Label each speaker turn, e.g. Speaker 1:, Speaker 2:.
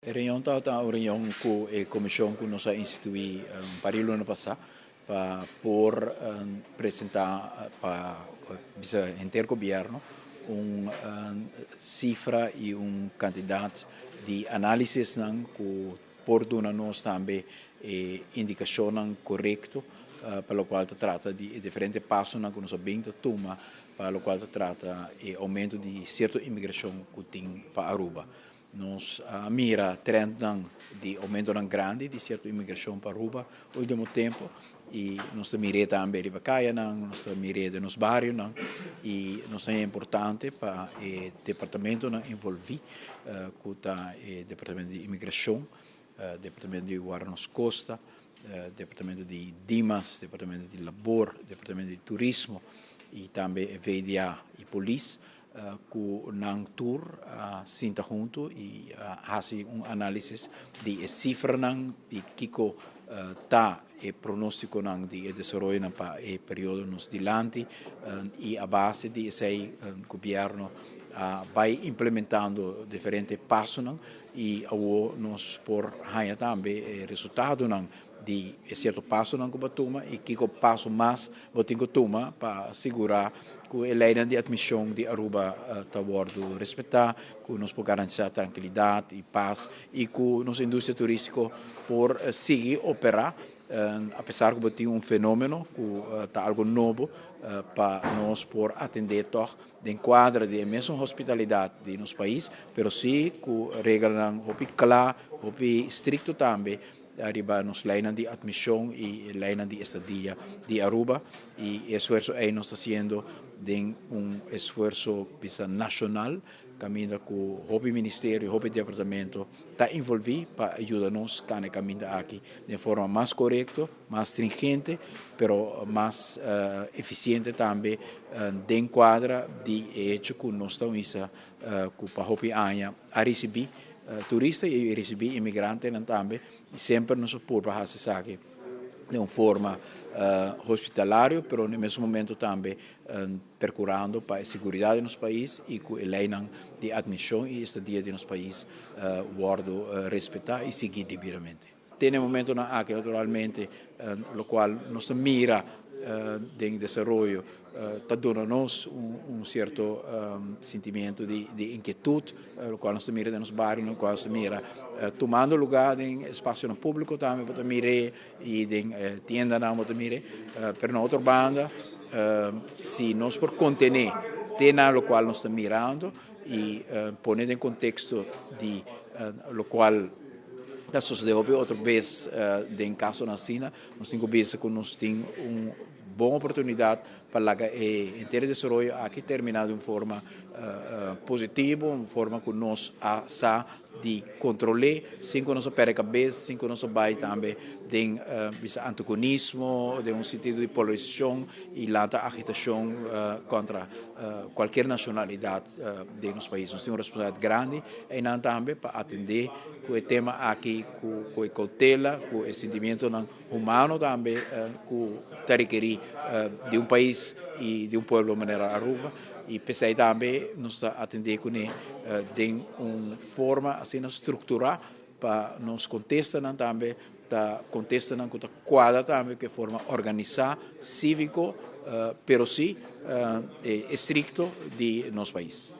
Speaker 1: Reunião tá uma reunião com a comissão que nós instituí para o ano passado para por apresentar para o intergoverno cifra e candidato de análise que por nós também indicação correta para o qual trata de diferentes passos que nós bem toma para o qual trata de aumento de certa imigração que tem para Aruba. Nós mira trend de aumento grande de certa imigração para Aruba no último tempo e nós mira também de Bacaia, nós mira de nos bairros e nós é importante para o departamento envolver com o departamento de imigração, departamento de Guardas Costa, departamento de Dimas, departamento de labor, departamento de turismo e também VDA e polícia que nang tour sinta junto e hace análise de cifra nang e kiko ta e pronóstico nang de desenvolvimento para o período nos dilante e a base de esse governo vai implementando diferentes passos e nós por ganhar também resultado de certo passo não que toma e que passo mais botem que toma para assegurar que a lei de admissão de Aruba está sendo respeitada, que nós podemos garantir tranquilidade e paz e que nossa indústria turística por seguir operar apesar que tem fenômeno que está algo novo para nós por atender toch de enquadra de mesma hospitalidade de nosso país, pero sim que regras hopi claro, hopi estricto também arriba nos lijnen de admissão e lijnen de estadia de Aruba e esforço aí nós está sendo de esforço nacional caminha com o Ministério, o Departamento está envolvido para ajudar-nos a caminhar aqui de forma mais correta, mais stringente, pero mais eficiente também de enquadra de hecho que nós estamos para a receber turista e receber imigrantes também e sempre nos pode fazer aqui de uma forma hospitalária, mas no mesmo momento também procurando para a segurança do nosso país e que a lei de admissão e estadia do nosso país seja respeitada e seguida devidamente. Tem um momento aqui, naturalmente, no qual nós mira de desenvolvimento está dando-nos certo sentimento de inquietude, no qual nós mira nos bairros, no qual nós mira tomando lugar em espaço público também, para mirar e em tienda não para mirar, pero na outra banda, se nós por contener tem no qual nós estamos mirando e poner em contexto de lo qual da sociedade outra vez em caso na China, nós temos que nós temos boa oportunidade para o inteiro desenvolvimento aqui terminar de uma forma positiva, uma forma que nós sa de controlar, sem que nós perca a cabeça, sem que nós vai também de antagonismo, de sentido de polarização e lata agitação contra qualquer nacionalidade de nosso país. Nós temos uma responsabilidade grande e não também para atender com o tema aqui, com a cautela, com o sentimento humano também, que requer de um país e de um povo de maneira Aruba e pensei também nos atender com de uma forma assim estrutural para nos contestar também contestar com a quadra também que forma organizar cívico pero sim estricto de nosso país.